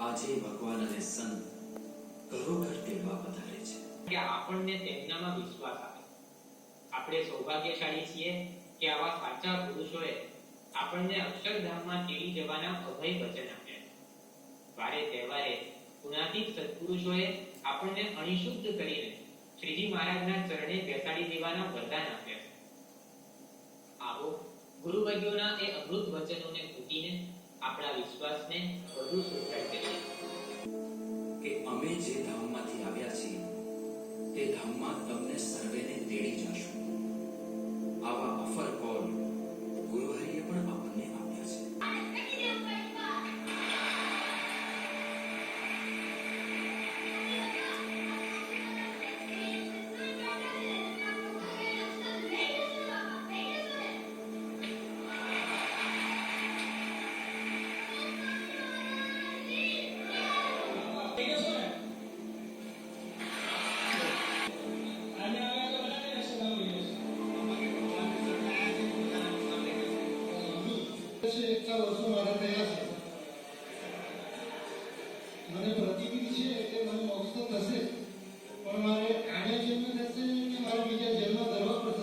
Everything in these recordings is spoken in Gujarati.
આજે ભગવાન અને સંત ઘરોઘર તેડવા પધારે છે કે આપણને તેમનામાં વિશ્વાસ આવે. આપણે સૌભાગ્યશાળી છીએ કે આવા સાચા પુરુષોએ આપણને અક્ષરધામમાં તેડી જવાના અભય વચન આપ્યા. વારે તહેવારે ગુણાતીત સત્પુરુષોએ આપણને અણિશુદ્ધ કરીને શ્રીજી મહારાજના ચરણે બેસાડી દેવાના વરદાન આપ્યા. આવો ગુરુવર્યોના એ અમૃત વચનોને પૂટીને આપણા વિશ્વાસને વધુ સુદૃઢ કરીએ કે અમે જે ધામમાંથી આવ્યા છીએ તે ધામમાં તમને સર્વેને તેડી જશું. આવા અફર કોલ ગુરુહરિએ પણ આપણને આપ્યા છે. મને પ્રતિનિધિ છે એટલે મને મોક્ષ તો થશે, પણ મારે આને જન્મ થશે કે મારે બીજા જન્મ ધરવા પડશે.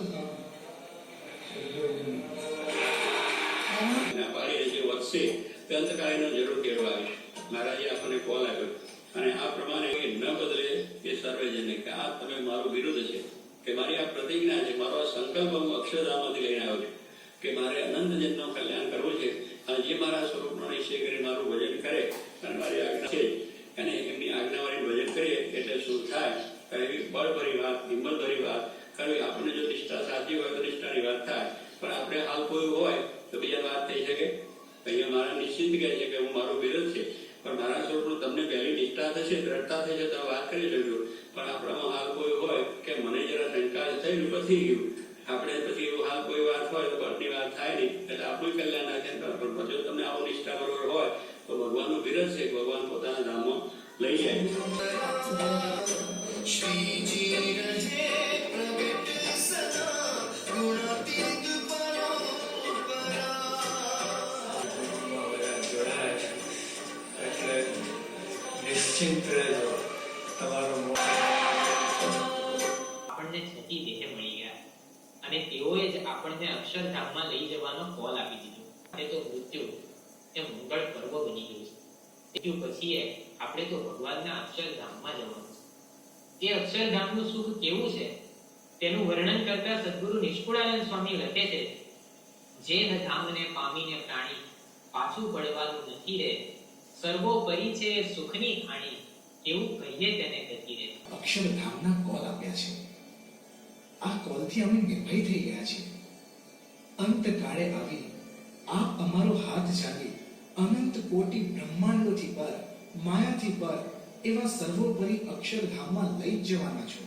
વધશે તે અંતકાળીનો જરૂર તેડવા આવીશ. મહારાજે આપણને કોલ આપ્યો અને આ પ્રમાણે ન બદલે એ સર્વજનને કે આ તમે મારું વિરુદ્ધ છે, કે મારી આ પ્રતિજ્ઞા છે, મારો આ સંકલ્પ હું અક્ષરધામમાંથી લઈને આવ્યો છું કે મારે અનંત જન્મનું કલ્યાણ કરવું છે. અને જે મારા સ્વરૂપનો નિશ્ચય કરી મારું ભજન કરે અને મારી આજ્ઞા છે અને એમની આજ્ઞાવાળી ભજન કરીએ એટલે શું થાય. એવી બળભરી વાત, હિંમતભરી વાત કરવી. આપણને જો નિષ્ઠા સાચી હોય તો નિષ્ઠાની વાત થાય, પણ આપણે હાલ કોઈ હોય તો બીજા વાત થઈ શકે. અહીંયા મારા નિશ્ચિત કહે છે કે હું મારો વિરોધ છે, પણ મારા સ્વરૂપનું તમને પહેલી નિષ્ઠા થશે, દ્રઢતા થશે તો વાત કરી શકજો. પણ આપણામાં હાલ કોઈ હોય કે મને જરા શંકા થયેલું પતી ગયું, આપણે પછી એવું હાલ કોઈ વાત હોય તો બળની વાત થાય નહીં, એટલે આપણું કલ્યાણ ના થાય. પણ પછી તમને આવો નિષ્ઠા બરોબર હોય તો ભગવાનનું વિરોધ છે, ભગવાન પોતાના ધામમાં લઈ જાય. નિશ્ચિંત રહેજો. તમારો આપણને છતી દેહ મળી ગયા અને તેઓએ જ આપણને અક્ષરધામમાં લઈ જવાનો કોલ આપી દીધો. તે તો મૃત્યુ એ મંગળ પર્વ બની ગયું છે. મૃત્યુ પછી આપણે તો ભગવાનના અક્ષરધામમાં જવાનું છે. તે અક્ષરધામનું સુખ કેવું છે તેનું વર્ણન કરતા સદગુરુ નિષ્કુળાનંદ સ્વામી લખે છે, જે ધામને પામીને પ્રાણી પાછું પડવાનું નથી રે, સર્વોપરી છે સુખની ખાણી, કેવું કહીએ તેને ગતિ રે. અક્ષરધામના કોલ આપ્યા છે. આ કોલથી અમે નિર્ભય થઈ ગયા છીએ. અંતકાળે આવી આપ અમારો હાથ જાગી અનંત કોટી બ્રહ્માંડોથી પર, માયાથી પર એવા સર્વોપરી અક્ષરધામમાં લઈ જવાના છો.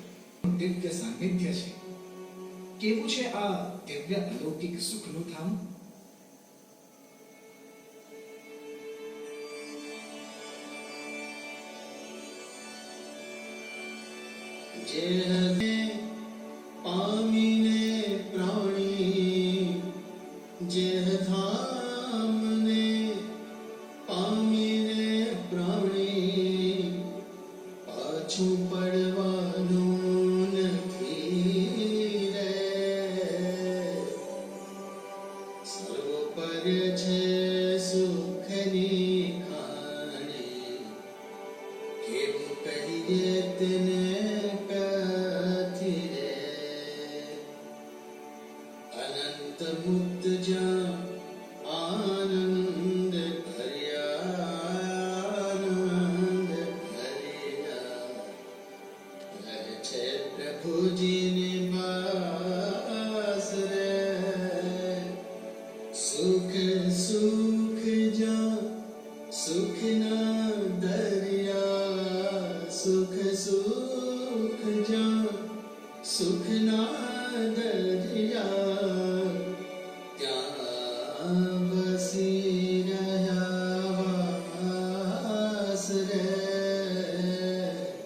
દિવ્ય સાનિધ્ય છે. કેવું છે આ દિવ્ય અલૌકિક સુખનું ધામ? જે પામીને પ્રાણી, જે ધામને પામીને પ્રાણી પાછું પડવાનું નથી રે, સર્વોપર છે સુખની ખાણી, કેવું કહીએ તેને મુક્ત જા આનંદ ભર્યા, આનંદ ભર્યા રહે છે પ્રભુજીની વાસ રે. સુખ સુખ જા સુખના દરિયા, સુખ સુખ જા સુખના દરિયા